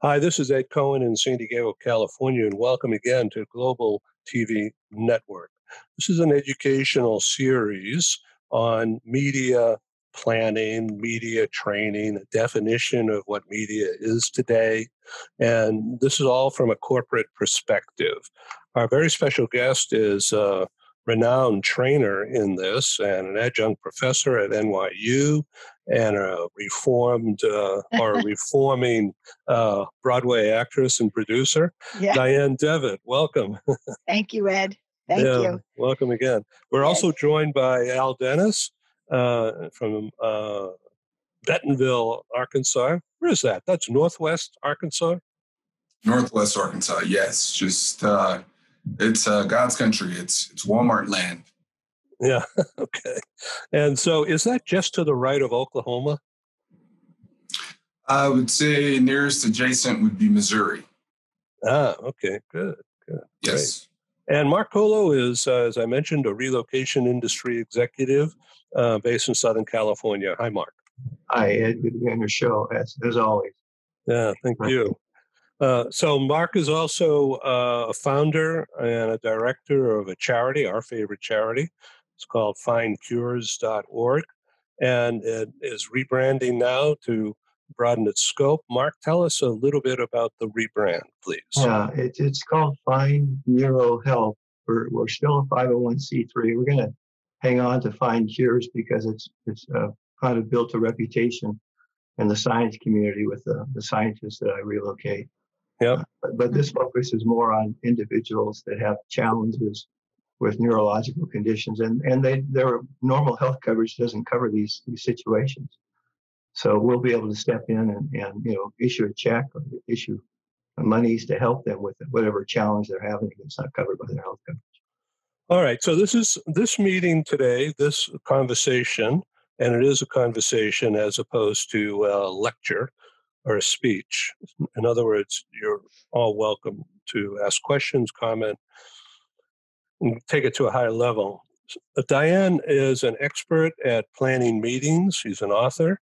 Hi, this is Ed Cohen in San Diego, California, and welcome again to Global TV Network. This is an educational series on media planning, media training, a definition of what media is today, and this is all from a corporate perspective. Our very special guest is a renowned trainer in this and an adjunct professor at NYU and a reformed or a reforming Broadway actress and producer, Yeah. Dianne Devitt. Welcome. Thank you, Ed. Thank you. Welcome again. We're also joined by Al Dennis from Bentonville, Arkansas. Where is that? That's Northwest Arkansas? Northwest Arkansas, yes. Just it's God's country. It's Walmart land. Yeah. Okay. And so, is that just to the right of Oklahoma? I would say nearest adjacent would be Missouri. Okay. Good. Yes. Great. And Mark Colo is, as I mentioned, a relocation industry executive based in Southern California. Hi, Mark. Hi, Ed. Good to be on your show, as always. Yeah, thank you. So Mark is also a founder and a director of a charity, our favorite charity. It's called findcures.org, and it is rebranding now to broaden its scope. Mark, tell us a little bit about the rebrand, please. Yeah, it's called Find Neuro Health. We're still a 501c3. We're going to hang on to Find Cures because it's kind of built a reputation in the science community with the scientists that I relocate. Yep. But this focuses more on individuals that have challenges with neurological conditions, and their normal health coverage doesn't cover these situations. So we'll be able to step in and issue a check or issue monies to help them with whatever challenge they're having that's not covered by their health coverage. All right. So this meeting today, this conversation, and it is a conversation as opposed to a lecture or a speech. In other words, you're all welcome to ask questions, comment, and take it to a higher level. Dianne is an expert at planning meetings. She's an author.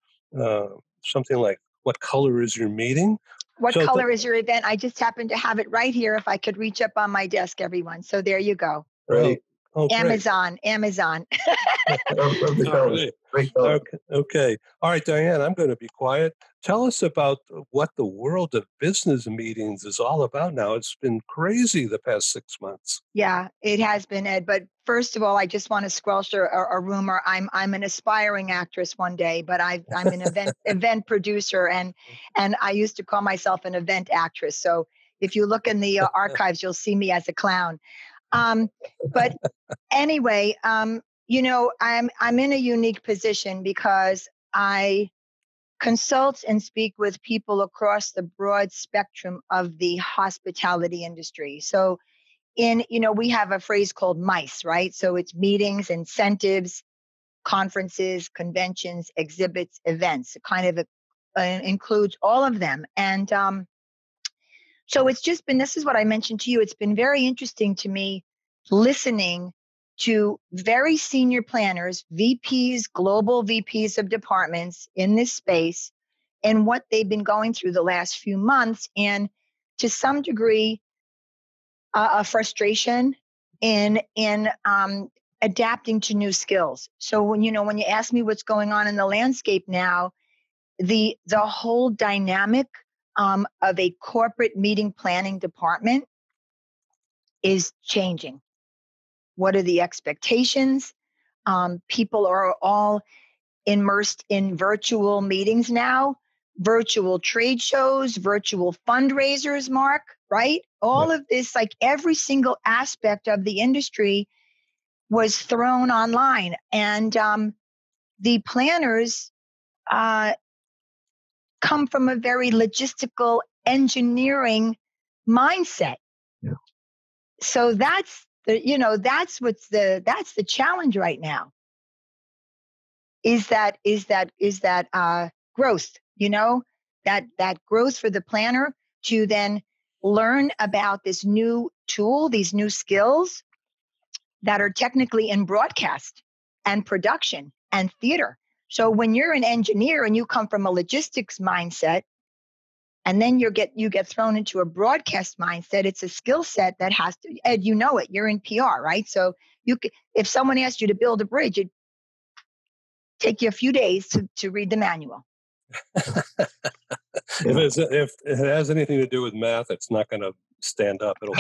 Something like, "What color is your meeting?" What color is your event? I just happen to have it right here. If I could reach up on my desk, everyone. So there you go. Right. Oh, Amazon. Okay. All right, Dianne, I'm going to be quiet. Tell us about what the world of business meetings is all about now. It's been crazy the past 6 months. Yeah, it has been, Ed. But first of all, I just want to squelch a rumor. I'm an aspiring actress one day, but I'm an event producer, and I used to call myself an event actress. So if you look in the archives, you'll see me as a clown. But anyway, I'm in a unique position because I consult and speak with people across the broad spectrum of the hospitality industry. So we have a phrase called MICE, right? So it's meetings, incentives, conferences, conventions, exhibits, events. It kind of includes all of them. And so it's just been, this is what I mentioned to you. It's been very interesting to me listening to very senior planners, VPs, global VPs of departments in this space, and what they've been going through the last few months, and to some degree, a frustration in adapting to new skills. So when you ask me what's going on in the landscape now, the whole dynamic of a corporate meeting planning department is changing. What are the expectations? People are all immersed in virtual meetings now, virtual trade shows, virtual fundraisers, Mark, right? All of this, like every single aspect of the industry was thrown online. And the planners come from a very logistical engineering mindset. Yeah. So that's the challenge right now. Is that growth, that growth for the planner to then learn about this new tool, these new skills that are technically in broadcast and production and theater. So when you're an engineer and you come from a logistics mindset And then you get thrown into a broadcast mindset. It's a skill set that has to, Ed, you know it, you're in PR, right? So if someone asked you to build a bridge, it'd take you a few days to read the manual. If it has anything to do with math, it's not going to stand up. It'll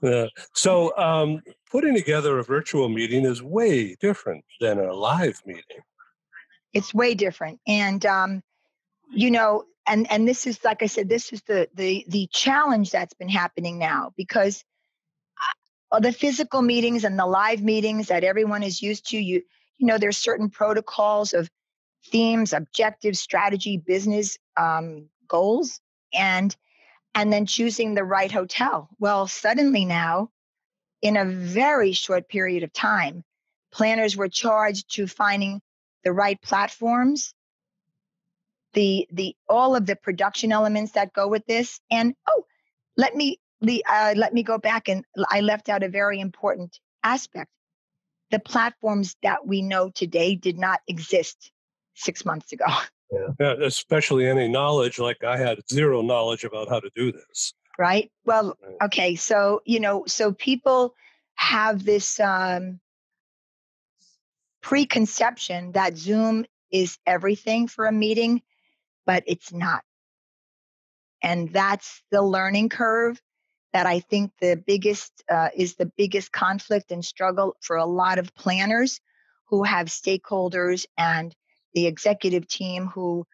yeah. So putting together a virtual meeting is way different than a live meeting. It's way different. And, and this is, like I said, this is the challenge that's been happening now, because the physical meetings and the live meetings that everyone is used to, there's certain protocols of themes, objectives, strategy, business goals, and then choosing the right hotel. Well, suddenly now, in a very short period of time, planners were charged to finding the right platforms, the all of the production elements that go with this. And let me go back, and I left out a very important aspect. The platforms that we know today did not exist 6 months ago. Yeah, especially any knowledge, like I had zero knowledge about how to do this. Right. Well, okay. So, so people have this preconception that Zoom is everything for a meeting, but it's not. And that's the learning curve that I think is the biggest conflict and struggle for a lot of planners who have stakeholders and the executive team who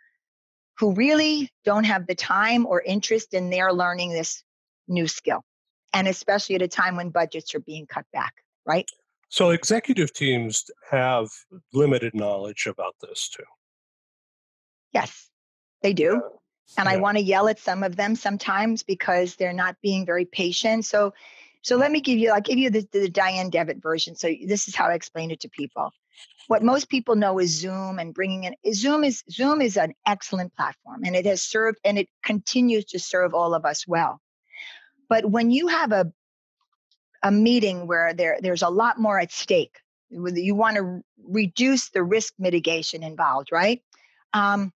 really don't have the time or interest in their learning this new skill. And especially at a time when budgets are being cut back, right? So executive teams have limited knowledge about this too. Yes, they do. Yeah. And I want to yell at some of them sometimes because they're not being very patient. So I'll give you the Dianne Devitt version. So this is how I explain it to people. What most people know is Zoom, and bringing in Zoom is an excellent platform, and it has served and it continues to serve all of us well. But when you have a meeting where there's a lot more at stake, you want to reduce the risk mitigation involved, right? A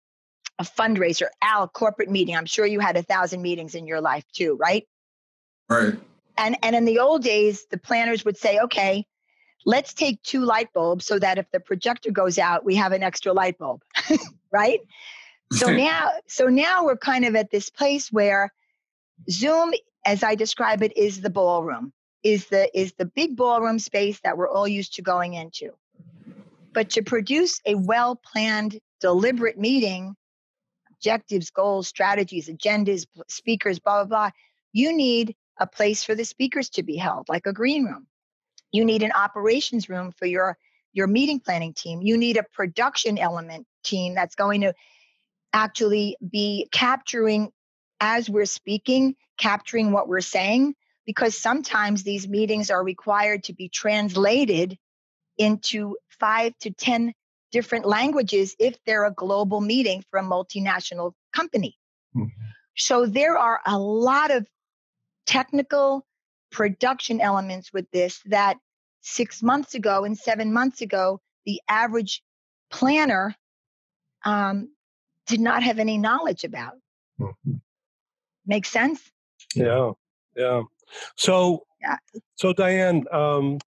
fundraiser, corporate meeting. I'm sure you had 1,000 meetings in your life too, right? Right. And in the old days, the planners would say, okay, let's take 2 light bulbs so that if the projector goes out, we have an extra light bulb, right? So now we're kind of at this place where Zoom, as I describe it, is the ballroom, is the big ballroom space that we're all used to going into. But to produce a well-planned, deliberate meeting, objectives, goals, strategies, agendas, speakers, blah, blah, blah, you need a place for the speakers to be held, like a green room. You need an operations room for your meeting planning team. You need a production element team that's going to actually be capturing, as we're speaking, capturing what we're saying, because sometimes these meetings are required to be translated into 5 to 10 different languages if they're a global meeting for a multinational company. Mm-hmm. So there are a lot of technical production elements with this that 6 months ago and 7 months ago, the average planner did not have any knowledge about. Mm-hmm. Make sense? Yeah. So Dianne,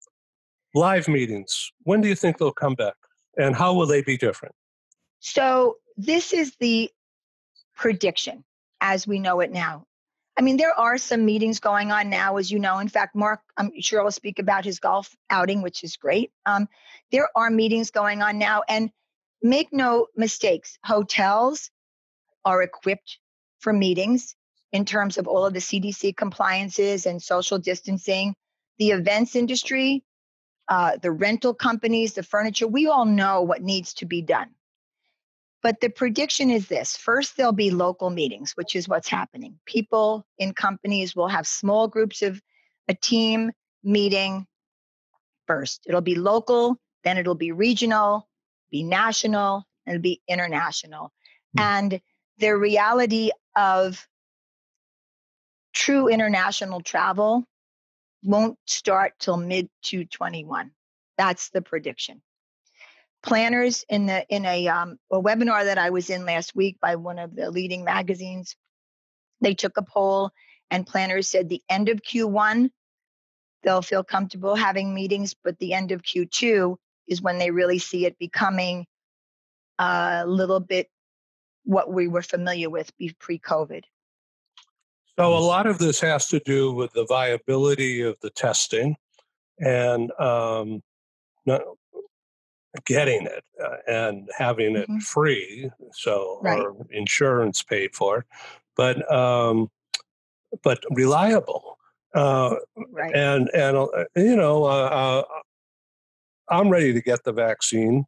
live meetings, when do you think they'll come back? And how will they be different? So this is the prediction as we know it now. I mean, there are some meetings going on now, as you know. In fact, Mark, I'm sure will speak about his golf outing, which is great. There are meetings going on now, and make no mistakes, hotels are equipped for meetings in terms of all of the CDC compliances and social distancing. The events industry, the rental companies, the furniture, we all know what needs to be done. But the prediction is this. First, there'll be local meetings, which is what's happening. People in companies will have small groups of a team meeting first. It'll be local, then it'll be regional, be national, and it'll be international. And the reality of true international travel won't start till mid-2021. That's the prediction. planners in a webinar that I was in last week by one of the leading magazines, they took a poll and planners said the end of Q1, they'll feel comfortable having meetings, but the end of Q2 is when they really see it becoming a little bit what we were familiar with pre-COVID. So a lot of this has to do with the viability of the testing and not getting it and having it free, or insurance paid for, but reliable. And I'm ready to get the vaccine,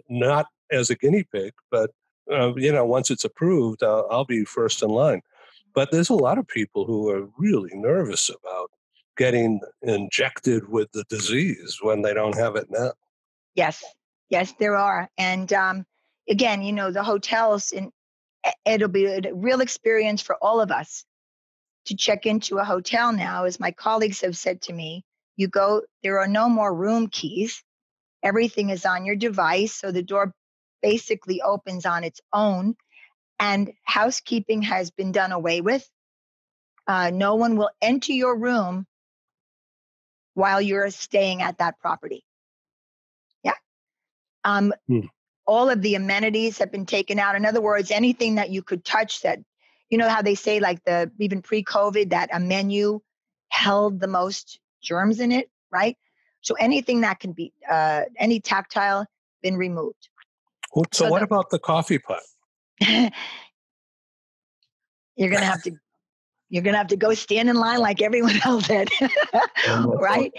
not as a guinea pig, but once it's approved, I'll be first in line. But there's a lot of people who are really nervous about getting injected with the disease when they don't have it now. Yes, there are. And again, the hotels, it'll be a real experience for all of us to check into a hotel now. As my colleagues have said to me, you go, there are no more room keys. Everything is on your device. So the door basically opens on its own. And housekeeping has been done away with. No one will enter your room while you're staying at that property. Yeah. All of the amenities have been taken out. In other words, anything that you could touch that, how they say, like even pre-COVID, that a menu held the most germs in it, right? So anything that can be, any tactile, been removed. So what about the coffee pot? You're gonna have to go stand in line like everyone else did, right?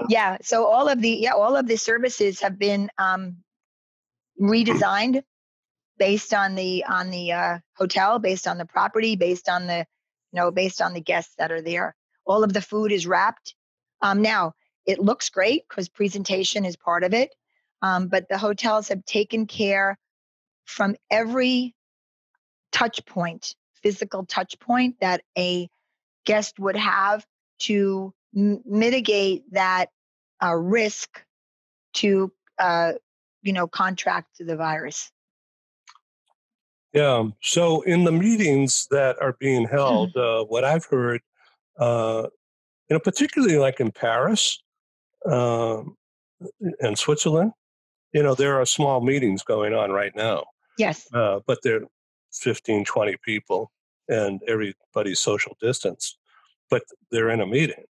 Yeah. So all of the services have been redesigned based on the hotel, based on the property, based on the guests that are there. All of the food is wrapped. Now it looks great because presentation is part of it, but the hotels have taken care from every physical touch point that a guest would have to mitigate that risk to contract the virus. Yeah. So in the meetings that are being held, what I've heard, particularly like in Paris and Switzerland, there are small meetings going on right now. Yes. But they're 15, 20 people and everybody's social distance, but they're in a meeting.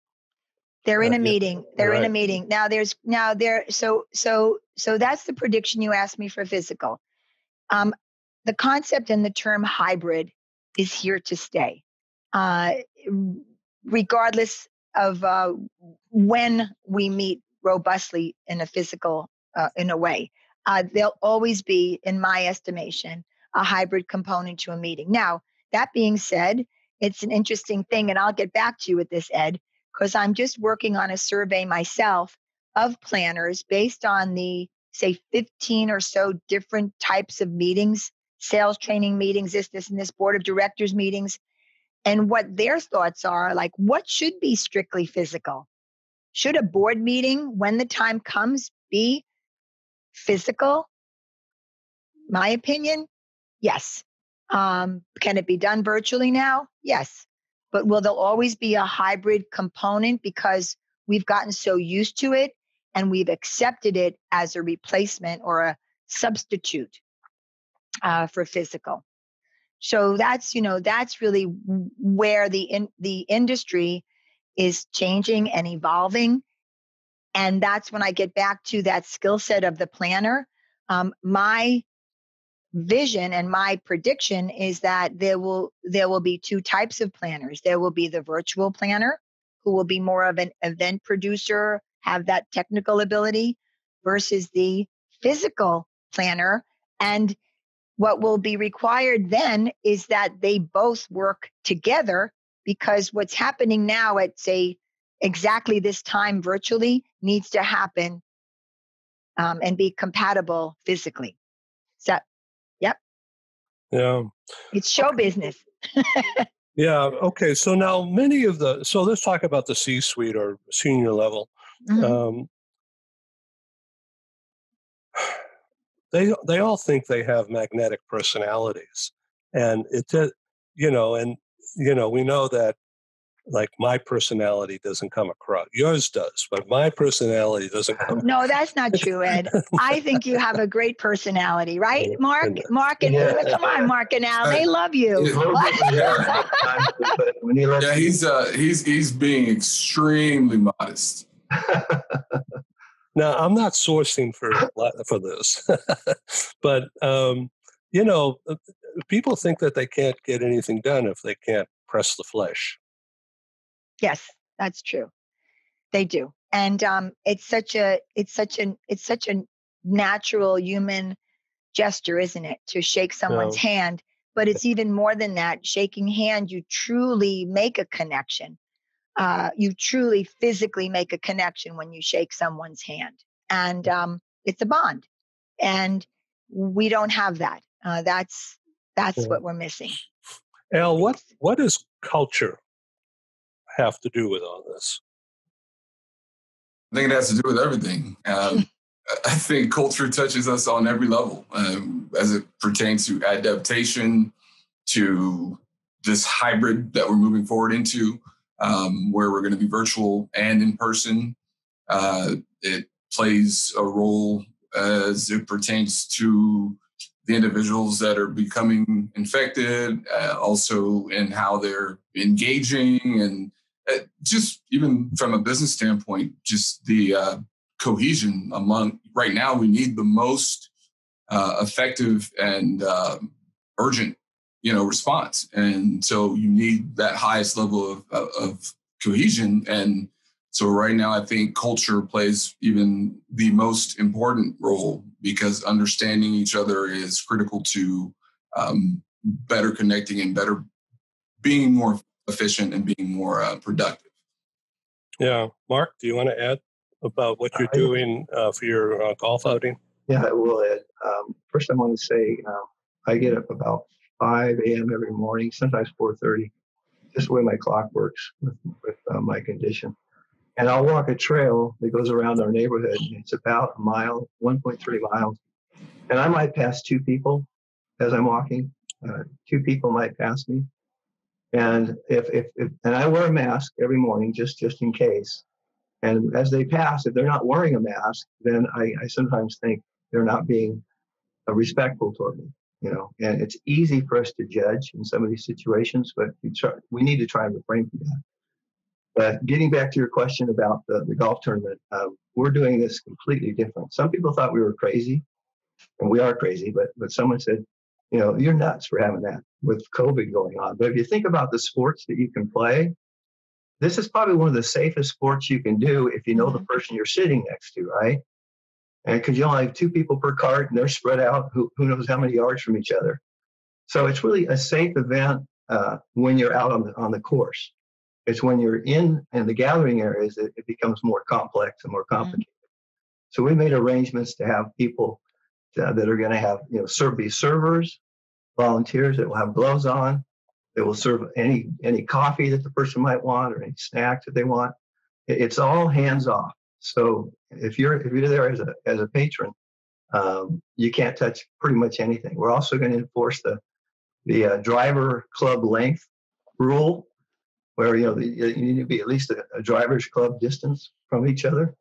They're in a meeting. In a meeting. So that's the prediction you asked me for physical. The concept and the term hybrid is here to stay, regardless of when we meet robustly in a physical, in a way. There'll always be, in my estimation, a hybrid component to a meeting. Now, that being said, it's an interesting thing, and I'll get back to you with this, Ed, because I'm just working on a survey myself of planners based on the, say, 15 or so different types of meetings, sales training meetings, this and this, board of directors meetings, and what their thoughts are, like what should be strictly physical. Should a board meeting, when the time comes, be physical? My opinion, yes. Can it be done virtually now? Yes. But will there always be a hybrid component because we've gotten so used to it and we've accepted it as a replacement or a substitute for physical? So that's really where the industry is changing and evolving. And that's when I get back to that skill set of the planner. My vision and my prediction is that there will be two types of planners. There will be the virtual planner, who will be more of an event producer, have that technical ability, versus the physical planner. And what will be required then is that they both work together, because what's happening now at, say, exactly this time virtually needs to happen and be compatible physically. So, yep. Yeah. It's show business. Yeah. Okay. So now so let's talk about the C-suite or senior level. Mm-hmm. they all think they have magnetic personalities, and we know that, like, my personality doesn't come across. Yours does, but my personality doesn't come. No, that's not true, Ed. I think you have a great personality, right, Mark? Come on, Mark and Al, they love you. He's being extremely modest. Now, I'm not sourcing for this, but people think that they can't get anything done if they can't press the flesh. Yes, that's true. They do, and it's such a natural human gesture, isn't it, to shake someone's hand? But it's even more than that. Shaking hand, you truly make a connection. You truly physically make a connection when you shake someone's hand, and it's a bond. And we don't have that. That's what we're missing. Al, what does culture have to do with all this? I think it has to do with everything. I think culture touches us on every level, as it pertains to adaptation, to this hybrid that we're moving forward into, where we're going to be virtual and in person. It plays a role as it pertains to the individuals that are becoming infected, also in how they're engaging, and just even from a business standpoint, just the cohesion among. Right now, we need the most effective and urgent, response, and so you need that highest level of cohesion. And so right now, I think culture plays even the most important role, because understanding each other is critical to better connecting and better being more efficient and being more productive. Yeah. Mark, do you want to add about what you're doing for your golf outing? Yeah, I will, Ed. First, I want to say I get up about 5 a.m. every morning, sometimes 4:30, just the way my clock works with my condition. And I'll walk a trail that goes around our neighborhood. It's about a mile, 1.3 miles. And I might pass two people as I'm walking. Two people might pass me. And and I wear a mask every morning just in case. And as they pass, if they're not wearing a mask, then I sometimes think they're not being respectful toward me. And it's easy for us to judge in some of these situations, but we need to try and refrain from that. But getting back to your question about the golf tournament, we're doing this completely different. Some people thought we were crazy, and we are crazy, but someone said, you're nuts for having that with COVID going on. But if you think about the sports that you can play, this is probably one of the safest sports you can do if you know the person you're sitting next to, right? And because you only have two people per cart, and they're spread out, who knows how many yards from each other. So it's really a safe event when you're out on the course. It's when you're in the gathering areas that it becomes more complex and more complicated. So we made arrangements to have people that are going to have, be servers, volunteers that will have gloves on. They will serve any coffee that the person might want, or any snacks that they want. It's all hands off. So if you're there as a patron, you can't touch pretty much anything. We're also going to enforce the driver club length rule, where you need to be at least a driver's club distance from each other.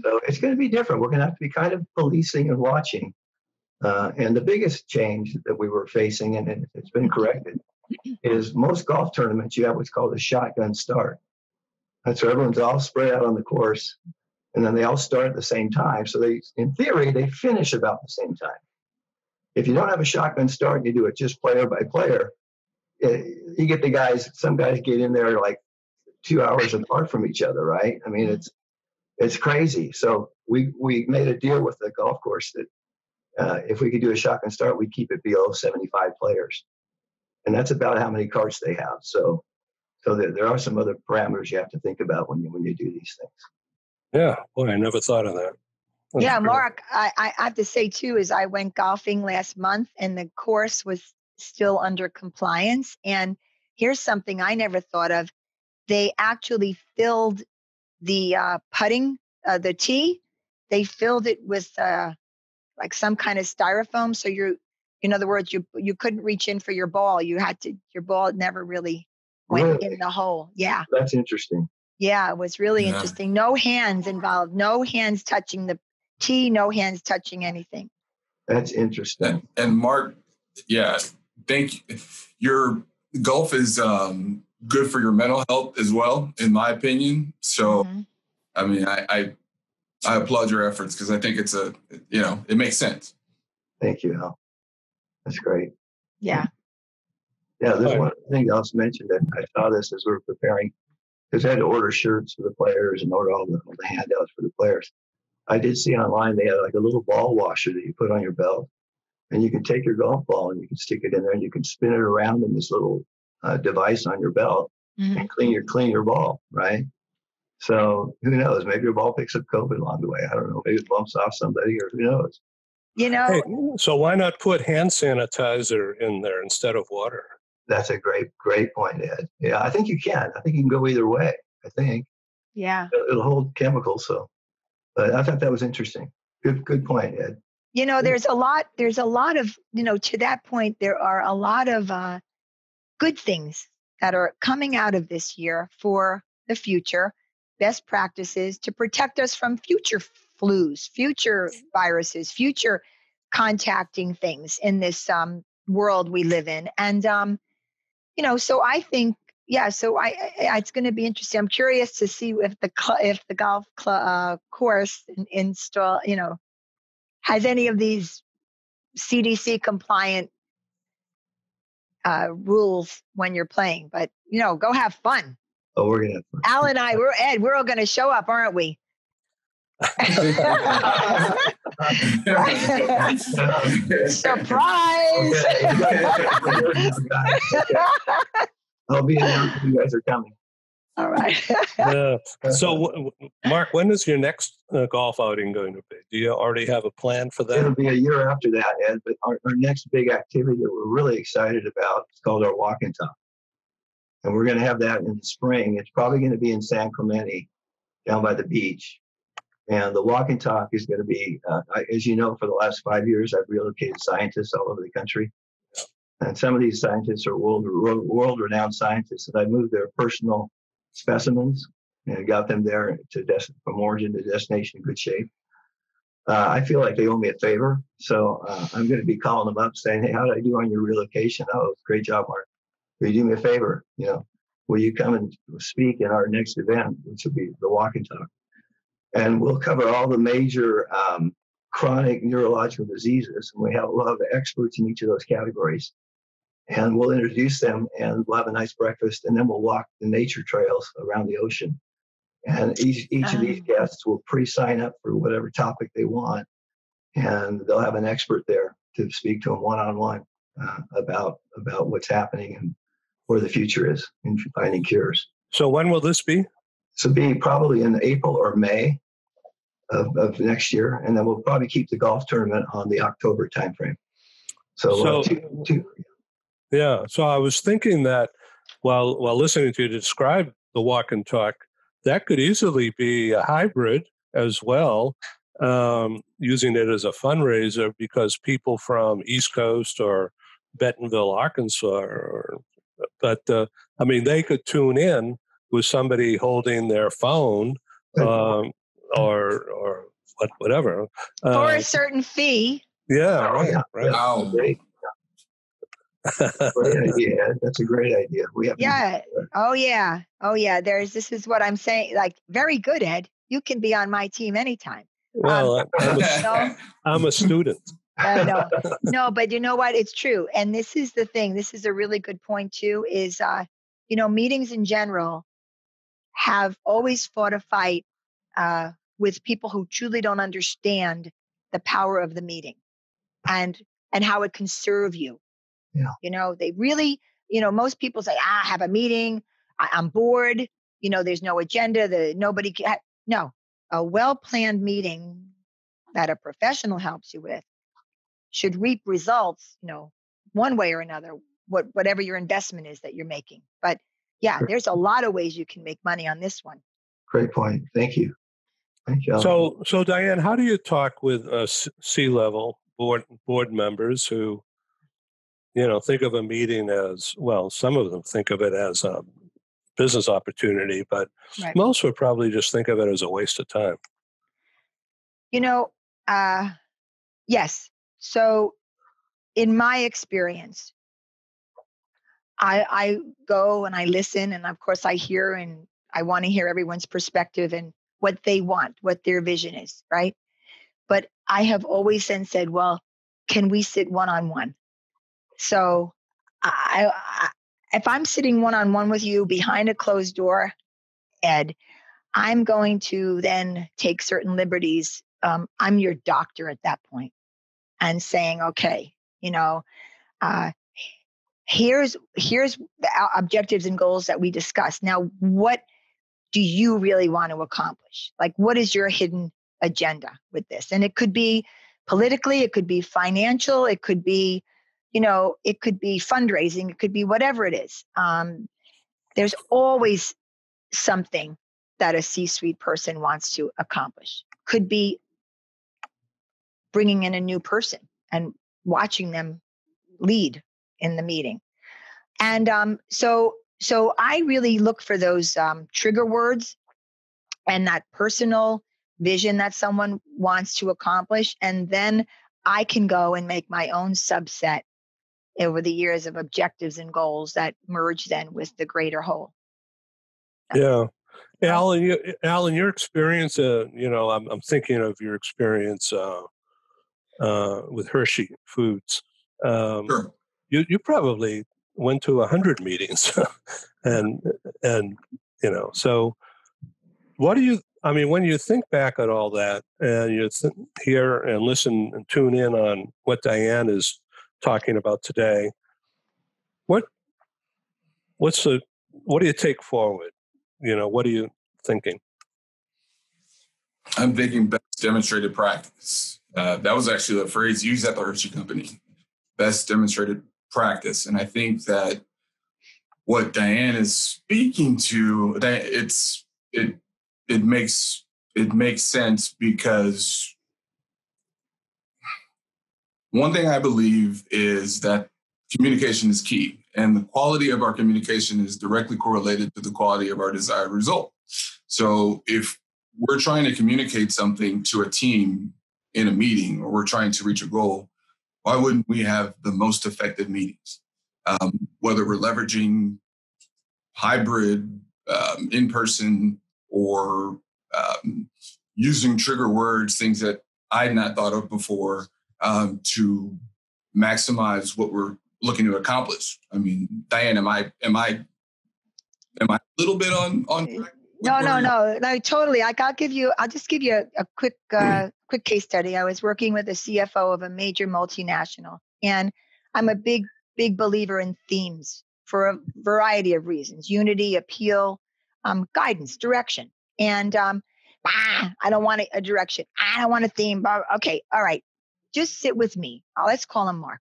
So it's going to be different. We're going to have to be kind of policing and watching. And the biggest change that we were facing, and it's been corrected, is most golf tournaments, you have what's called a shotgun start. And so everyone's all spread out on the course, and then they all start at the same time. So in theory, they finish about the same time. If you don't have a shotgun start and you do it just player by player, you get some guys get in there like 2 hours apart from each other, right? I mean, it's crazy. So we made a deal with the golf course that if we could do a shotgun start, we'd keep it below 75 players. And that's about how many carts they have. So there are some other parameters you have to think about when you do these things. Yeah, boy, I never thought of that. Yeah, Mark, I have to say too, is I went golfing last month and the course was still under compliance. And here's something I never thought of. They actually filled the putting, the tee. They filled it with like some kind of styrofoam. So in other words, you couldn't reach in for your ball. Your ball never really went in the hole. Yeah. That's interesting. Yeah, it was really interesting. No hands involved. No hands touching the tee. No hands touching anything. That's interesting. And Mark, yeah, thank you. Your golf is good for your mental health as well, in my opinion. So, I mean, I applaud your efforts because I think it's it makes sense. Thank you, Al. That's great. Yeah. Yeah, there's one thing else mentioned that I saw this as we were preparing, because I had to order shirts for the players and order all the handouts for the players. I did see online they had like a little ball washer that you put on your belt, and you can take your golf ball and you can stick it in there and you can spin it around in this little device on your belt and clean your ball, right? So who knows? Maybe your ball picks up COVID along the way. I don't know. Maybe it bumps off somebody, or who knows? Hey, so why not put hand sanitizer in there instead of water? That's a great point, Ed. Yeah, I think you can. I think you can go either way. I think. Yeah. It'll hold chemicals, so. But I thought that was interesting. Good point, Ed. There's a lot of, to that point, there are a lot of good things that are coming out of this year for the future, best practices to protect us from future flus, future viruses, future contacting things in this world we live in. And, so I think, it's going to be interesting. I'm curious to see if the golf course install, has any of these CDC compliant rules when you're playing. But, go have fun. Oh, we're going to have fun. Al and I, we're all going to show up, aren't we? Surprise! I'll be announcing you guys are coming. All right. Yeah. So, Mark, when is your next golf outing going to be? Do you already have a plan for that? It'll be a year after that, Ed. But our next big activity that we're really excited about is called our Walk and Talk. And we're going to have that in the spring. It's probably going to be in San Clemente, down by the beach. And the Walk and Talk is going to be, as you know, for the last 5 years, I've relocated scientists all over the country. And some of these scientists are world-renowned scientists. And I moved their personal specimens and got them there from origin to destination in good shape. I feel like they owe me a favor. So I'm going to be calling them up saying, hey, how did I do on your relocation? Oh, great job, Mark. Will you do me a favor? Will you come and speak in our next event, which will be the Walk and Talk? And we'll cover all the major chronic neurological diseases. And we'll have experts in each of those categories. And we'll introduce them, and we'll have a nice breakfast, and then we'll walk the nature trails around the ocean. And each of these guests will pre-sign up for whatever topic they want, and they'll have an expert there to speak to them one-on-one about what's happening and where the future is in finding cures. So when will this be? This will be probably in April or May of next year, and then we'll probably keep the golf tournament on the October timeframe. So yeah. So I was thinking that while listening to you describe the Walk and Talk, that could easily be a hybrid as well, using it as a fundraiser, because people from East Coast or Bentonville, Arkansas, they could tune in with somebody holding their phone or whatever for a certain fee. Yeah, right. Wow. Great. Great idea. That's a great idea. We have. Yeah. Oh yeah. This is what I'm saying. Like, very good, Ed. You can be on my team anytime. Well, I'm a student. No, but you know what? It's true. And this is the thing. This is a really good point too, is, meetings in general have always fought a fight with people who truly don't understand the power of the meeting and how it can serve you. Yeah. They really, most people say, have a meeting. I'm bored. There's no agenda. Nobody can. No, a well-planned meeting that a professional helps you with should reap results, one way or another, whatever your investment is that you're making. But yeah, there's a lot of ways you can make money on this one. Great point. Thank you. Thank you. So Dianne, how do you talk with C-level board members who, think of a meeting as, well, some of them think of it as a business opportunity, but Right. most would probably just think of it as a waste of time? Yes. So in my experience, I go and I listen, and of course I hear, and I want to hear everyone's perspective and what they want, what their vision is, right? But I have always then said, well, can we sit one-on-one? So if I'm sitting one-on-one with you behind a closed door, Ed, I'm going to then take certain liberties. I'm your doctor at that point, and saying, okay, uh, here's the objectives and goals that we discussed. Now, what do you really want to accomplish? Like, what is your hidden agenda with this? And it could be politically, it could be financial, it could be, it could be fundraising, it could be whatever it is. There's always something that a C-suite person wants to accomplish. Could be bringing in a new person and watching them lead in the meeting. And so I really look for those trigger words and that personal vision that someone wants to accomplish. And then I can go and make my own subset over the years of objectives and goals that merge then with the greater whole. Yeah. Alan, your experience, I'm thinking of your experience with Hershey Foods. Sure. You probably went to 100 meetings, and so what do you? I mean, when you think back on all that, and you hear and listen and tune in on what Dianne is talking about today, what do you take forward? What are you thinking? I'm thinking best demonstrated practice. That was actually the phrase used at the Hershey Company, best demonstrated practice. And I think that what Dianne is speaking to, it makes sense, because one thing I believe is that communication is key, and the quality of our communication is directly correlated to the quality of our desired result. So if we're trying to communicate something to a team in a meeting, or we're trying to reach a goal, why wouldn't we have the most effective meetings? Whether we're leveraging hybrid, in-person, or using trigger words, things that I had not thought of before, to maximize what we're looking to accomplish. I mean, Dianne, am I a little bit on? No, totally. I'll just give you a quick case study. I was working with a CFO of a major multinational, and I'm a big believer in themes for a variety of reasons: unity, appeal, guidance, direction. And I don't want a direction. I don't want a theme. Okay, all right. Just sit with me. Let's call him Mark.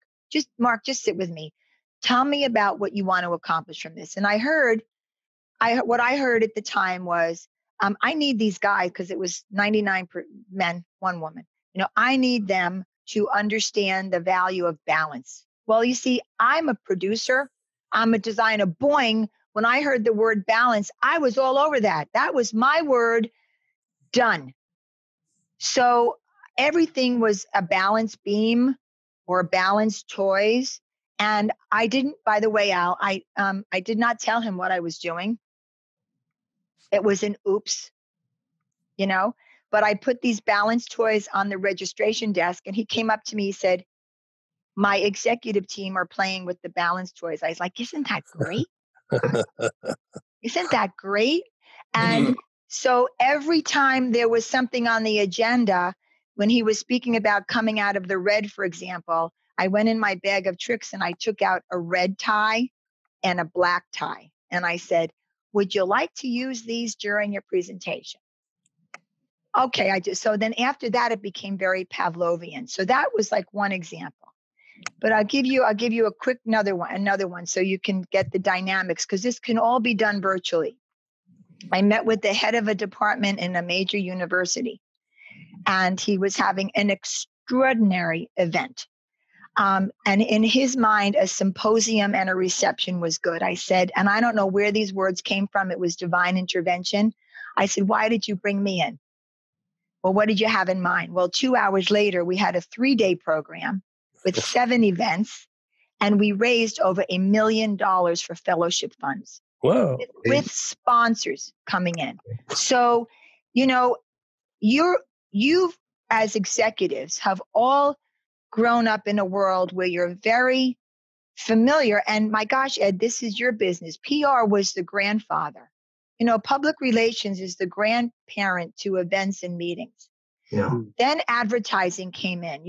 Mark, just sit with me. Tell me about what you want to accomplish from this. And what I heard at the time was, I need these guys, because it was 99 men, 1 woman. I need them to understand the value of balance. Well, you see, I'm a producer. I'm a designer. Boing. When I heard the word balance, I was all over that. That was my word. Done. So everything was a balance beam or balance toys. And I didn't, by the way, Al, I did not tell him what I was doing. It was an oops, but I put these balance toys on the registration desk, and he came up to me, he said, my executive team are playing with the balance toys. I was like, isn't that great? Isn't that great? And so every time there was something on the agenda, when he was speaking about coming out of the red, for example, I went in my bag of tricks and I took out a red tie and a black tie. And I said, would you like to use these during your presentation? Okay, so then after that, it became very Pavlovian. So that was like one example. But I'll give you a quick another one, so you can get the dynamics, because this can all be done virtually. I met with the head of a department in a major university, and he was having an extraordinary event. And in his mind, a symposium and a reception was good. I said, and I don't know where these words came from. It was divine intervention. I said, why did you bring me in? Well, what did you have in mind? Well, 2 hours later, we had a 3-day program with 7 events, and we raised over $1 million for fellowship funds. Wow. With sponsors coming in. So, you as executives have all grown up in a world where you're very familiar. And my gosh, Ed, this is your business. PR was the grandfather. Public relations is the grandparent to events and meetings. Yeah. Then advertising came in,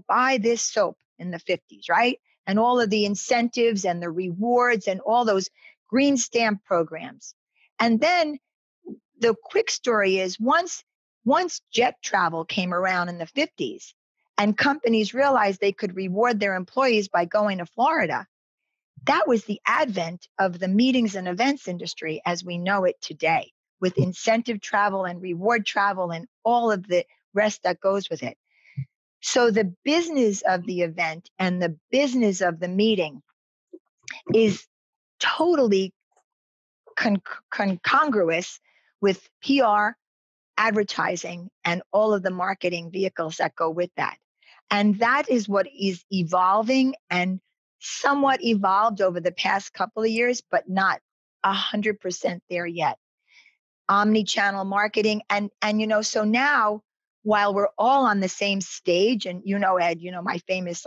buy this soap in the 50s, right? And all of the incentives and the rewards and all those green stamp programs. And then the quick story is once jet travel came around in the 50s and companies realized they could reward their employees by going to Florida, that was the advent of the meetings and events industry as we know it today, with incentive travel and reward travel and all of the rest that goes with it. So the business of the event and the business of the meeting is totally congruous with PR, advertising, and all of the marketing vehicles that go with that. And that is what is evolving and somewhat evolved over the past couple of years, but not 100% there yet. Omni-channel marketing. And so now, while we're all on the same stage, and Ed, my famous,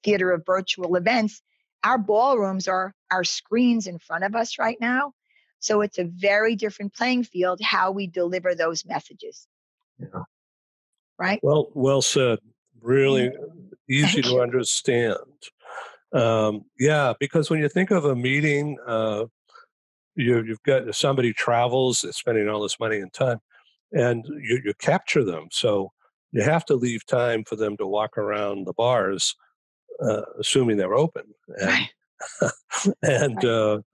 theater of virtual events, our ballrooms are our screens in front of us right now. So it's a very different playing field, how we deliver those messages. Yeah. Right? Well said. Really easy to understand. Because when you think of a meeting, you've got somebody travels, they're spending all this money and time, and you capture them. So you have to leave time for them to walk around the bars, assuming they're open, and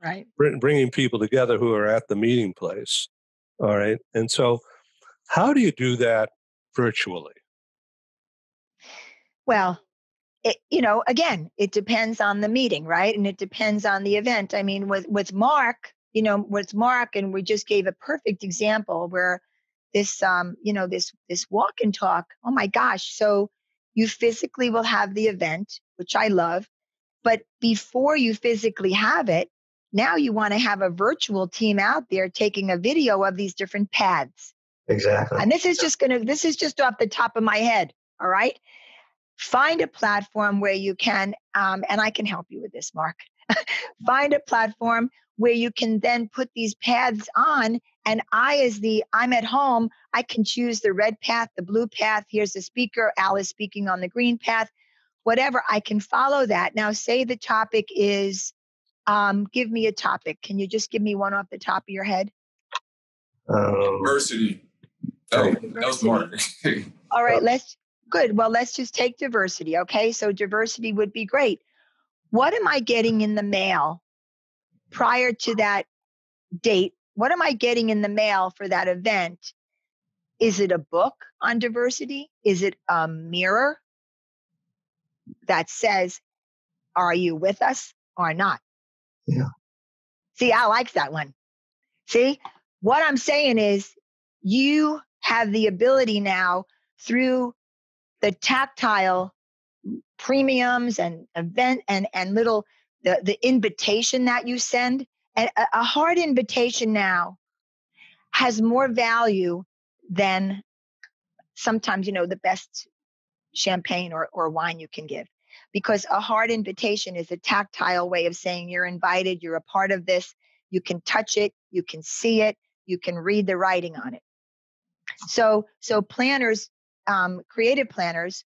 right. Bringing people together who are at the meeting place. All right. And so how do you do that virtually? Well, again, it depends on the meeting, right? And it depends on the event. I mean, with Mark, and we just gave a perfect example where this walk and talk, oh my gosh. So you physically will have the event, which I love, but before you physically have it, now you want to have a virtual team out there taking a video of these different paths. Exactly. And this is just off the top of my head. All right. Find a platform where you can, and I can help you with this, Mark. Find a platform where you can then put these paths on. And I'm at home, I can choose the red path, the blue path. Here's the speaker. Al is speaking on the green path. Whatever, I can follow that. Now, say the topic is, give me a topic. Can you just give me one off the top of your head? Diversity. Oh, that was Mark. All right, let's just take diversity. Okay, so diversity would be great. What am I getting in the mail prior to that date? What am I getting in the mail for that event? Is it a book on diversity? Is it a mirror that says, are you with us or not? Yeah. See, I like that one. See, what I'm saying is you have the ability now through the tactile premiums and event and little, the invitation that you send. And a hard invitation now has more value than sometimes, the best champagne or wine you can give. Because a hard invitation is a tactile way of saying you're invited, you're a part of this, you can touch it, you can see it, you can read the writing on it. So planners, creative planners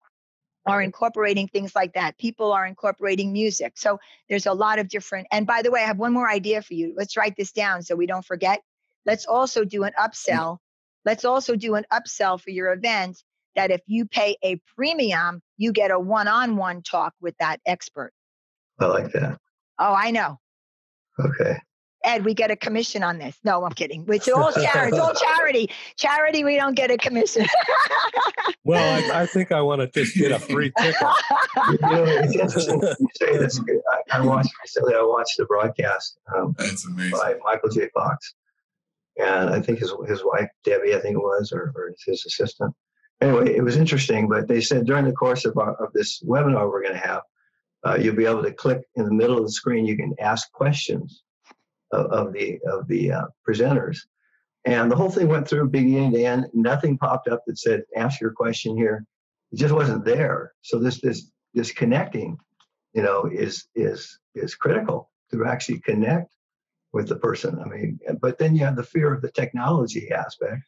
are incorporating things like that. People are incorporating music. So there's a lot of different, and by the way, I have one more idea for you. Let's write this down so we don't forget. Let's also do an upsell. Let's also do an upsell for your event that if you pay a premium, you get a one-on-one talk with that expert. I like that. Oh, I know. Okay. Ed, we get a commission on this. No, I'm kidding. It's all charity. It's all charity. Charity, we don't get a commission. Well, I think I want to just get a free ticket. It's interesting you say this. I watched the broadcast That's amazing. by Michael J. Fox, and I think his wife Debbie, I think it was, or his assistant. Anyway, it was interesting. But they said during the course of this webinar we're going to have, you'll be able to click in the middle of the screen. You can ask questions of the presenters, and the whole thing went through beginning to end. Nothing popped up that said ask your question here. It just wasn't there. So this connecting, is critical to actually connect with the person. I mean, but then you have the fear of the technology aspect.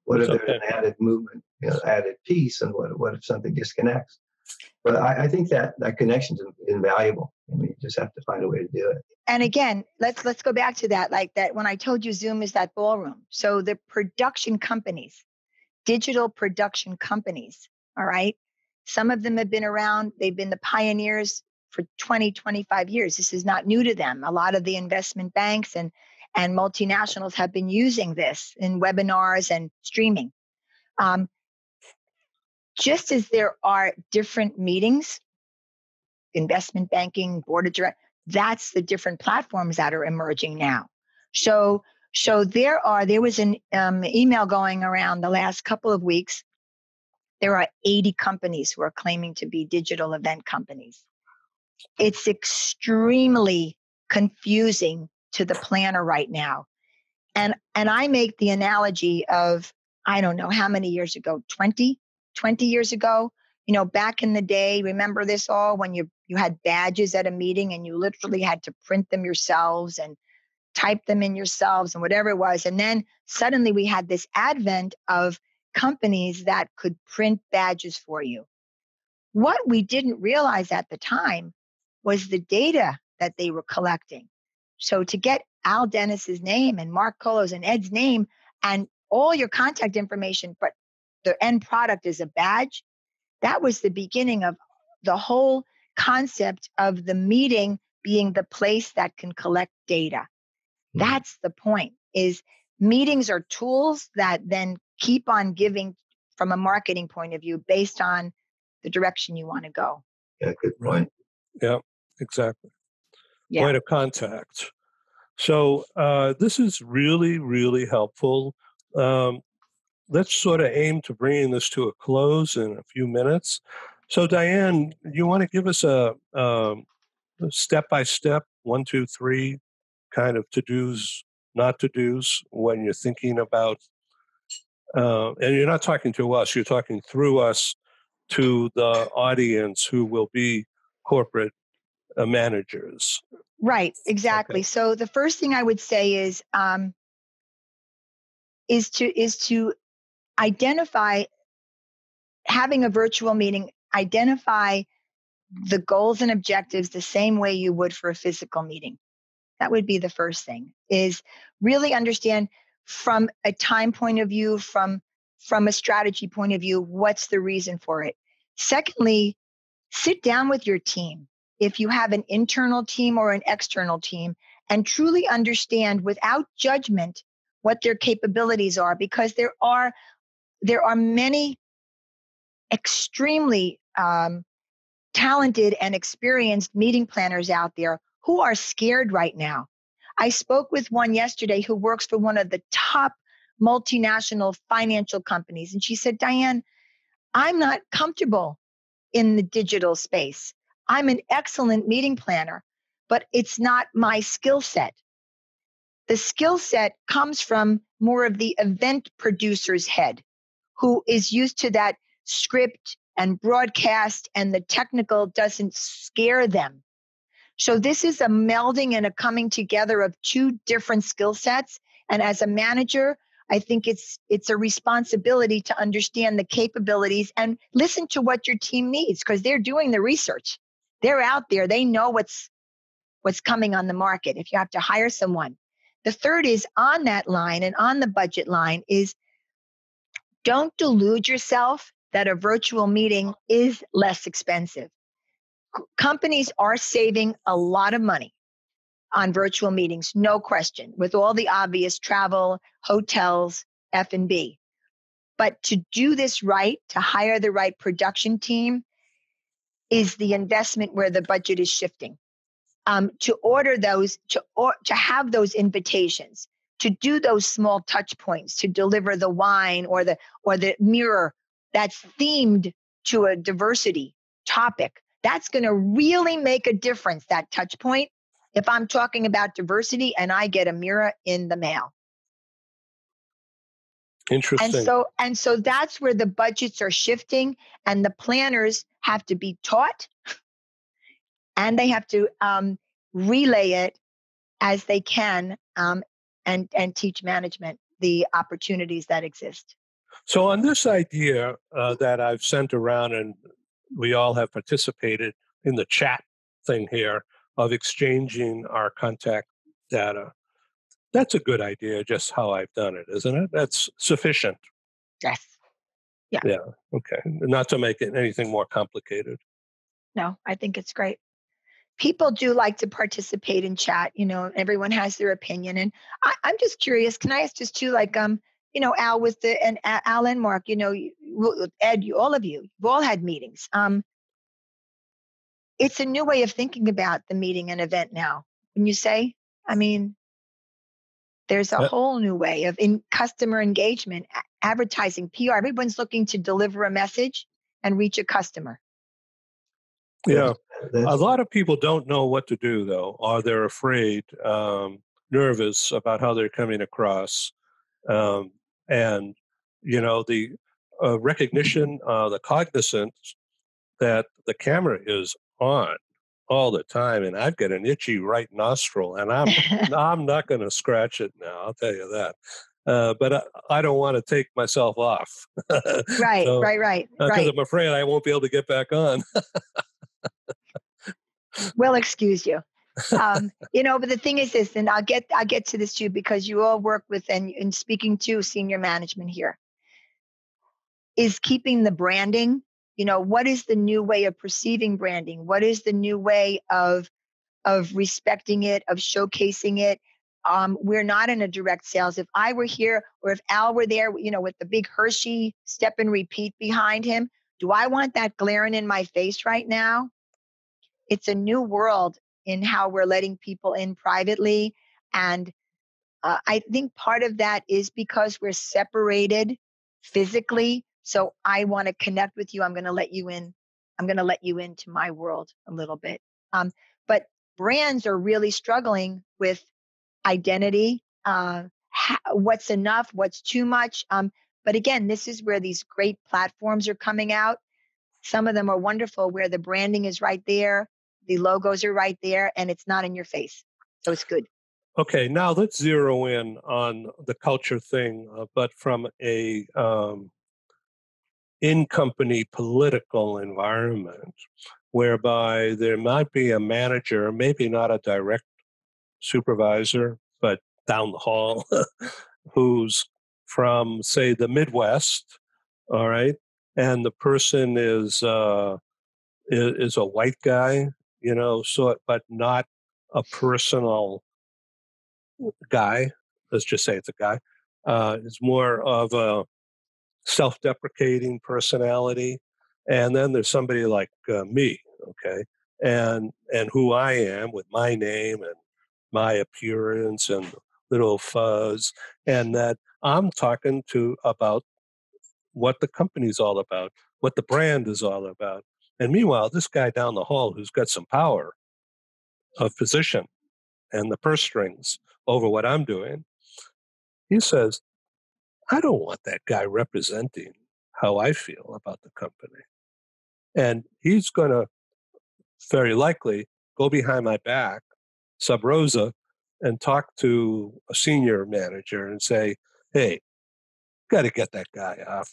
What if there's an added movement, added piece, and what if something disconnects? But I think that connection is invaluable. I mean, you just have to find a way to do it. And again, let's go back to that, like that when I told you Zoom is that ballroom. So the production companies, digital production companies, all right, some of them have been around. They've been the pioneers for 20, 25 years. This is not new to them. A lot of the investment banks and multinationals have been using this in webinars and streaming. Just as there are different meetings, investment banking, board of directors, that's the different platforms that are emerging now. So there was an email going around the last couple of weeks. There are 80 companies who are claiming to be digital event companies. It's extremely confusing to the planner right now. And I make the analogy of, I don't know how many years ago, 20 years ago, back in the day, remember this all when you had badges at a meeting and you literally had to print them yourselves and type them in yourselves and whatever it was. And then suddenly we had this advent of companies that could print badges for you. What we didn't realize at the time was the data that they were collecting. So to get Al Dennis's name and Mark Colo's and Ed's name and all your contact information, but the end product is a badge, that was the beginning of the whole concept of the meeting being the place that can collect data. That's the point, is meetings are tools that then keep on giving from a marketing point of view based on the direction you want to go. Yeah, good point. Yeah, exactly. Yeah. Point of contact. So this is really, really helpful. Let's sort of aim to bringing this to a close in a few minutes. So Dianne, you want to give us a step-by-step, 1, 2, 3 kind of to-dos, not to-dos when you're thinking about, and you're not talking to us, you're talking through us to the audience who will be corporate managers. Right, exactly. Okay. So the first thing I would say is to identify, having a virtual meeting, identify the goals and objectives the same way you would for a physical meeting. That would be the first thing, is really understand from a time point of view, from a strategy point of view, what's the reason for it. Secondly, sit down with your team. If you have an internal team or an external team, and truly understand without judgment what their capabilities are, because there are many extremely talented and experienced meeting planners out there who are scared right now. I spoke with one yesterday who works for one of the top multinational financial companies, and she said, Dianne, I'm not comfortable in the digital space. I'm an excellent meeting planner, but it's not my skill set. The skill set comes from more of the event producer's head, who is used to that script and broadcast, and the technical doesn't scare them. So this is a melding and a coming together of two different skill sets. And as a manager, I think it's a responsibility to understand the capabilities and listen to what your team needs, because they're doing the research. They're out there. They know what's coming on the market if you have to hire someone. The third is on that line and on the budget line is, don't delude yourself that a virtual meeting is less expensive. Companies are saving a lot of money. on virtual meetings, no question, with all the obvious travel, hotels, F&B. But to do this right, to hire the right production team, is the investment where the budget is shifting. To order those, to have those invitations, to do those small touch points, to deliver the wine or the mirror that's themed to a diversity topic, that's going to really make a difference, that touch point, if I'm talking about diversity and I get a mirror in the mail. Interesting. And so that's where the budgets are shifting, and the planners have to be taught, and they have to relay it as they can, and teach management the opportunities that exist. So on this idea that I've sent around, and we all have participated in the chat thing here of exchanging our contact data, that's a good idea, just how I've done it, isn't it? That's sufficient. Yes. Yeah. Yeah. Okay. Not to make it anything more complicated. No, I think it's great. People do like to participate in chat. Everyone has their opinion, and I'm just curious. Can I ask just too, like, Al Al and Mark, Ed, all of you've all had meetings. It's a new way of thinking about the meeting and event now. When you say, there's a whole new way of customer engagement, advertising, PR. Everyone's looking to deliver a message and reach a customer. Yeah. A lot of people don't know what to do, though, or they're afraid, nervous about how they're coming across. And, the recognition, the cognizance that the camera is on all the time, and I've got an itchy right nostril, and I'm not going to scratch it now, I'll tell you that. But I don't want to take myself off. Right. Because I'm afraid I won't be able to get back on. We'll excuse you. But the thing is this, and I'll get to this too, because you all work with and speaking to senior management here, is keeping the branding. What is the new way of perceiving branding? What is the new way of respecting it, of showcasing it? We're not in a direct sales. If I were here, or if Al were there, with the big Hershey step and repeat behind him, do I want that glaring in my face right now? It's a new world in how we're letting people in privately. And I think part of that is because we're separated physically. So I want to connect with you. I'm going to let you in. I'm going to let you into my world a little bit. But brands are really struggling with identity. What's enough? What's too much? But again, this is where these great platforms are coming out. Some of them are wonderful, where the branding is right there, the logos are right there, and it's not in your face. So it's good. Okay, now let's zero in on the culture thing, but from a in-company political environment, whereby there might be a manager, maybe not a direct supervisor, but down the hall, who's from, say, the Midwest, all right, and the person is a white guy, but not a personal guy. Let's just say it's a guy. It's more of a self-deprecating personality, and then there's somebody like me, okay, and who I am with my name and my appearance and little fuzz, and that I'm talking to about what the company's all about, what the brand is all about. And meanwhile, this guy down the hall who's got some power of position and the purse strings over what I'm doing, he says, I don't want that guy representing how I feel about the company. And he's going to very likely go behind my back, sub rosa, and talk to a senior manager and say, hey, got to get that guy off,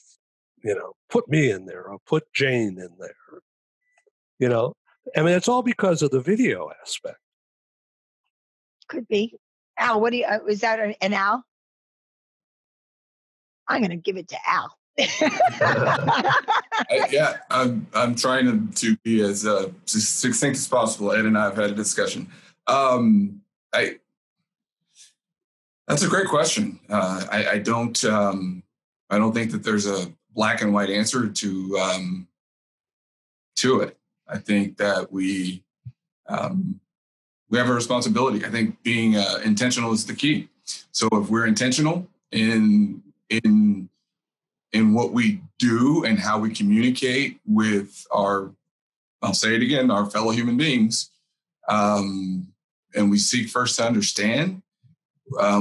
put me in there or put Jane in there. It's all because of the video aspect. Could be. Al, what do you, is that an Al? I'm going to give it to Al. Yeah, I'm trying to be as succinct as possible. Ed and I have had a discussion. That's a great question. I don't think that there's a black and white answer to it. I think that we have a responsibility. I think being intentional is the key. So if we're intentional in what we do and how we communicate with I'll say it again, our fellow human beings, and we seek first to understand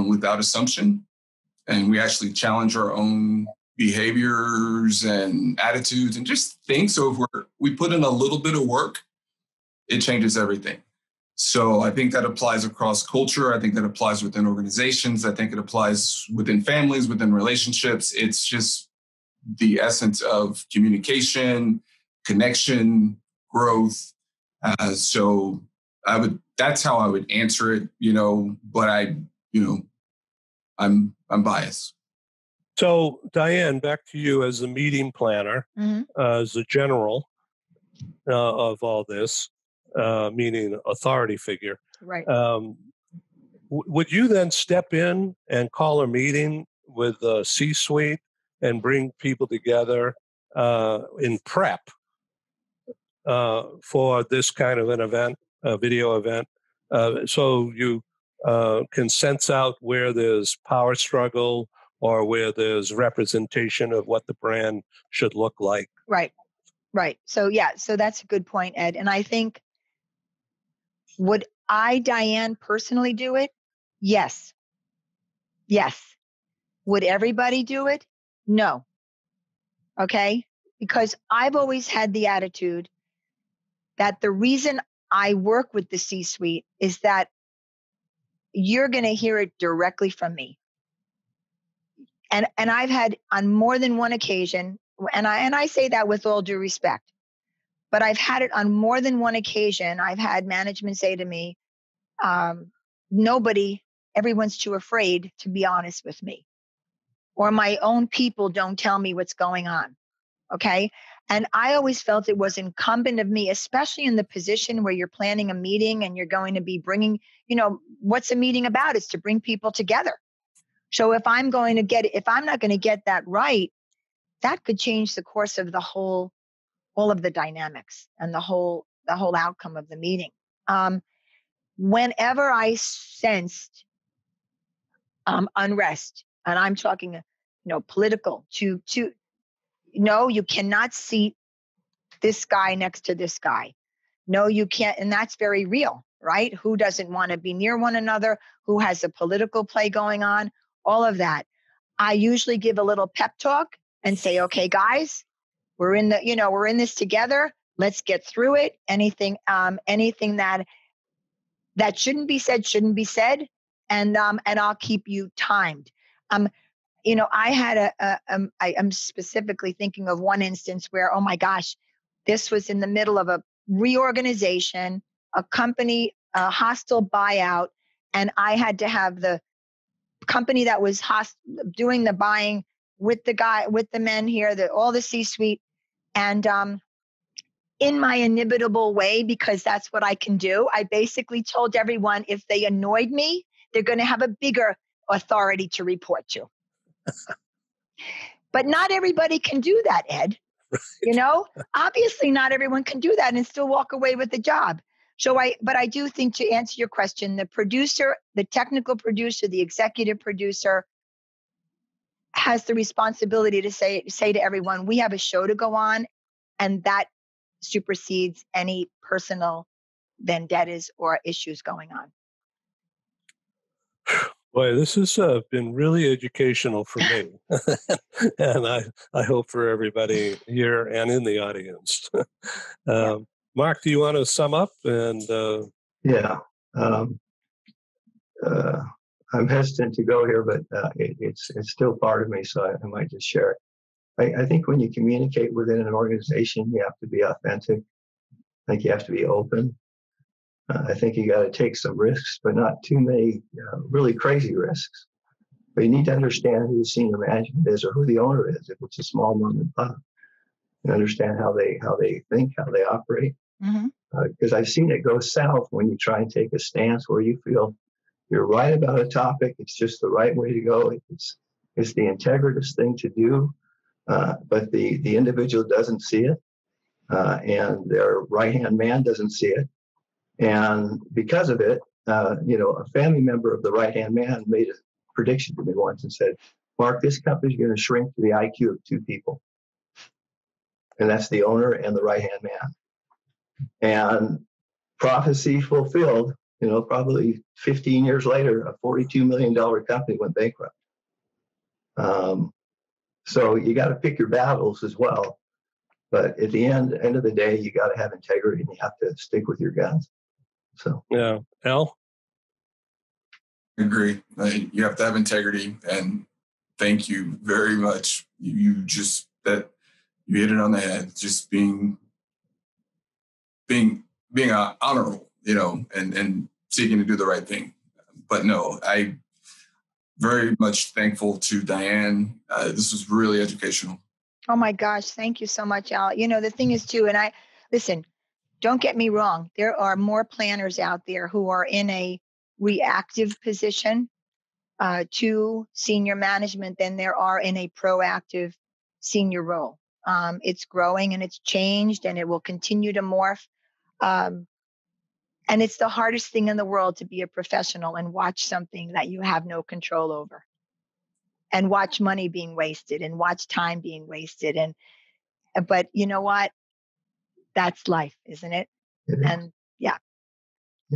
without assumption, and we actually challenge our own behaviors and attitudes and just things. So if we put in a little bit of work, it changes everything. So I think that applies across culture. I think that applies within organizations. I think it applies within families, within relationships. It's just the essence of communication, connection, growth. So that's how I would answer it, but I'm biased. So, Dianne, back to you as the meeting planner, as the general of all this, meaning authority figure. Right. Would you then step in and call a meeting with the C-suite and bring people together in prep for this kind of an event, a video event, so you can sense out where there's power struggle or where there's representation of what the brand should look like? Right. So that's a good point, Ed. And I think, would I, Dianne, personally do it? Yes. Would everybody do it? No. Okay? Because I've always had the attitude that the reason I work with the C-suite is that you're going to hear it directly from me. And I've had on more than one occasion, and I say that with all due respect, but I've had it on more than one occasion. I've had management say to me, everyone's too afraid to be honest with me, or my own people don't tell me what's going on. Okay. And I always felt it was incumbent of me, especially in the position where you're planning a meeting and you're going to be bringing, what's a meeting about? It's to bring people together. So if I'm not going to get that right, that could change the course of all of the dynamics and the whole outcome of the meeting. Whenever I sensed unrest, and I'm talking, political, no, you cannot seat this guy next to this guy. No, you can't. And that's very real, right? Who doesn't want to be near one another? Who has a political play going on? All of that. I usually give a little pep talk and say, okay, guys, we're in this together. Let's get through it. Anything that shouldn't be said, and I'll keep you timed. I had I'm specifically thinking of one instance where, oh my gosh, this was in the middle of a reorganization, a company, a hostile buyout, and I had to have the company that was doing the buying with the men here, all the C-suite, and in my inimitable way, because that's what I can do, I basically told everyone if they annoyed me, they're going to have a bigger authority to report to. But not everybody can do that, Ed. Obviously not everyone can do that and still walk away with the job. But I do think, to answer your question, the producer, the technical producer, the executive producer has the responsibility to say to everyone, we have a show to go on, and that supersedes any personal vendettas or issues going on. Boy, this has been really educational for me, and I hope for everybody here and in the audience. Mark, do you want to sum up? And yeah, I'm hesitant to go here, but it's still part of me, so I might just share it. I think when you communicate within an organization, you have to be authentic. I think you have to be open. I think you got to take some risks, but not too many really crazy risks. But you need to understand who the senior management is or who the owner is. If it's a small mom and pop, and understand how they think, how they operate. Because I've seen it go south when you try and take a stance where you feel you're right about a topic. It's just the right way to go. It's the integritous thing to do, but the individual doesn't see it, and their right-hand man doesn't see it. And because of it, a family member of the right-hand man made a prediction to me once and said, Mark, this company is going to shrink to the IQ of two people. And that's the owner and the right-hand man. And prophecy fulfilled, probably 15 years later, a $42 million company went bankrupt. So you got to pick your battles as well. But at the end of the day, you got to have integrity and you have to stick with your guns. So yeah, Al? I agree. You have to have integrity, and thank you very much. You hit it on the head. Just being honorable, and seeking to do the right thing. But no, I very much thankful to Dianne. This was really educational. Oh my gosh, thank you so much, Al. The thing is too, and listen, don't get me wrong. There are more planners out there who are in a reactive position to senior management than there are in a proactive senior role. It's growing and it's changed and it will continue to morph. And it's the hardest thing in the world to be a professional and watch something that you have no control over, and watch money being wasted and watch time being wasted. But you know what? That's life, isn't it? And yeah.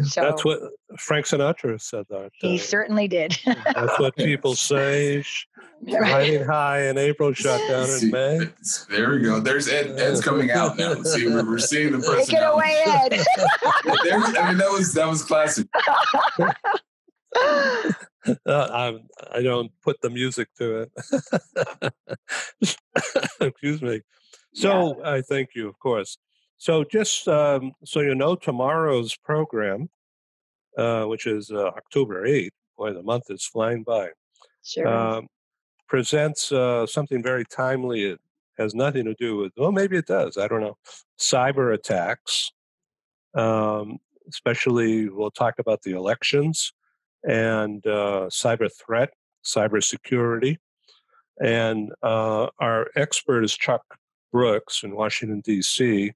So that's what Frank Sinatra said. That he certainly did. That's what people say. Riding high in April, shut down in May. There we go. There's Ed. Ed's coming out now. See, we're seeing the person. Take it away, Ed. That was classic. I don't put the music to it. Excuse me. So I thank you, of course. So just so you know, tomorrow's program, which is October 8th, boy, the month is flying by, Sure. presents something very timely. It has nothing to do with, well, maybe it does. I don't know. Cyber attacks, especially we'll talk about the elections and cyber threat, cyber security. And our expert is Chuck Brooks in Washington, D.C.,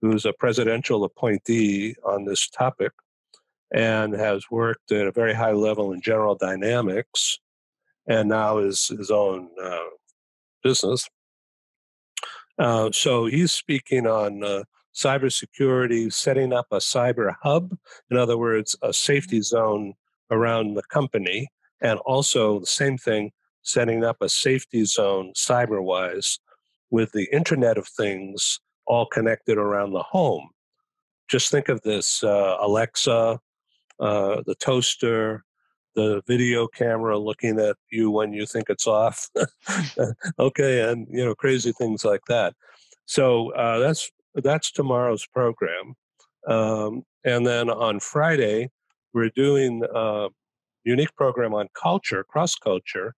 who's a presidential appointee on this topic and has worked at a very high level in General Dynamics and now is his own business. So he's speaking on cybersecurity, setting up a cyber hub, in other words, a safety zone around the company, and also the same thing, setting up a safety zone cyber-wise with the Internet of Things all connected around the home. Just think of this, Alexa, the toaster, the video camera looking at you when you think it's off. Okay, and crazy things like that. So that's tomorrow's program. And then on Friday, we're doing a unique program on culture, cross-culture,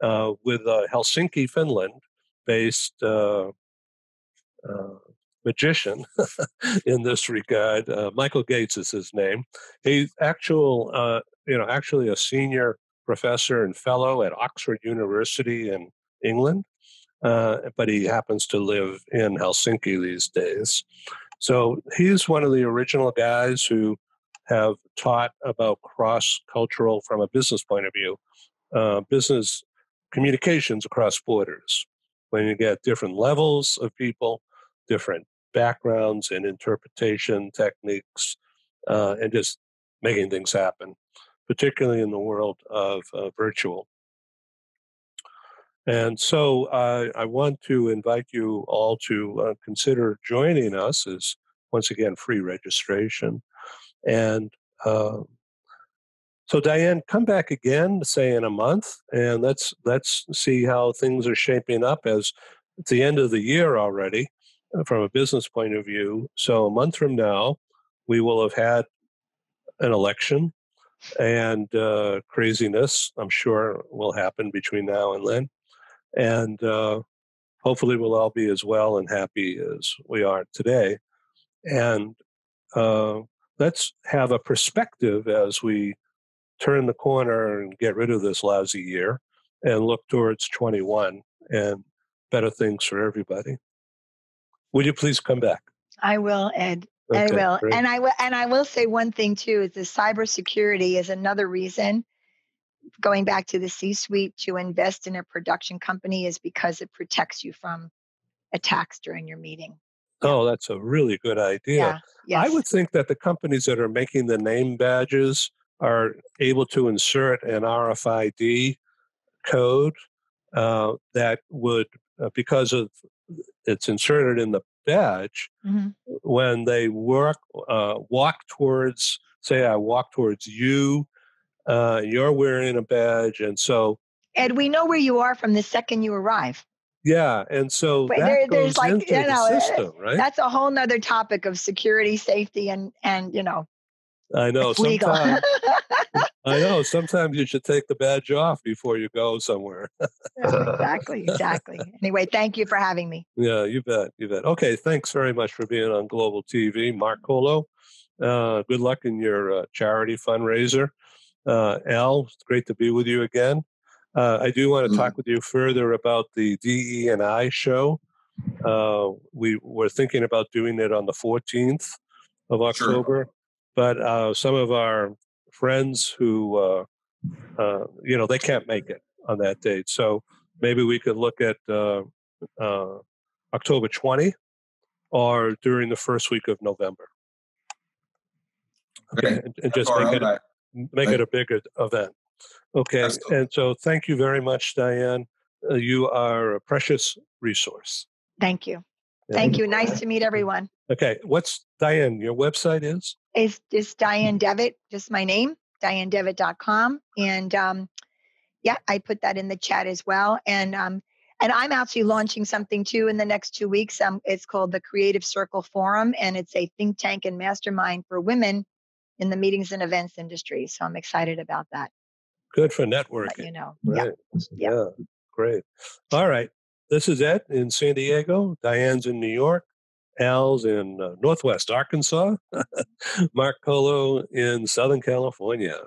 with a Helsinki, Finland-based magician in this regard. Michael Gates is his name. He's actually a senior professor and fellow at Oxford University in England, but he happens to live in Helsinki these days. So he's one of the original guys who have taught about cross-cultural from a business point of view, business communications across borders. When you get different levels of people, different backgrounds and interpretation techniques, and just making things happen, particularly in the world of virtual. And so I want to invite you all to consider joining us. As once again, free registration. And so Dianne, come back again, say in a month, and let's see how things are shaping up as it's the end of the year already from a business point of view. So a month from now, we will have had an election, and craziness, I'm sure, will happen between now and then. And hopefully we'll all be as well and happy as we are today. And let's have a perspective as we turn the corner and get rid of this lousy year and look towards 21 and better things for everybody. Would you please come back? I will, Ed. Okay, I will. great. And I will say one thing too, is the cybersecurity is another reason, going back to the C-suite, to invest in a production company is because it protects you from attacks during your meeting. Oh, that's a really good idea. Yeah. Yes. I would think that the companies that are making the name badges are able to insert an RFID code that would, because of it's inserted in the badge, Mm-hmm. when they walk towards, say, I walk towards you, you're wearing a badge, and so Ed, we know where you are from the second you arrive. yeah, and so But that there's goes like, into the system, right? That's a whole nother topic of security, safety, and I know. it's legal. I know. Sometimes you should take the badge off before you go somewhere. Exactly. Anyway, thank you for having me. Yeah, you bet. Okay, thanks very much for being on Global TV, Mark Colo. Good luck in your charity fundraiser. Al, it's great to be with you again. I do want to talk with you further about the DE&I show. We were thinking about doing it on the 14th of October, but some of our friends who, they can't make it on that date. So maybe we could look at October 20 or during the first week of November. Okay, and just make it a bigger event. Okay, absolutely. And so thank you very much, Dianne. You are a precious resource. Thank you. Thank you. Nice to meet everyone. Okay, what's Dianne? Your website is? It's just Dianne Devitt, just my name, DianneDevitt.com. And I put that in the chat as well. And I'm actually launching something too in the next 2 weeks. It's called the Creative Circle Forum, and it's a think tank and mastermind for women in the meetings and events industry. So I'm excited about that. Good for networking. You know, right. Yeah, great. All right. This is Ed in San Diego. Dianne's in New York. Al's in Northwest Arkansas. Mark Colo in Southern California.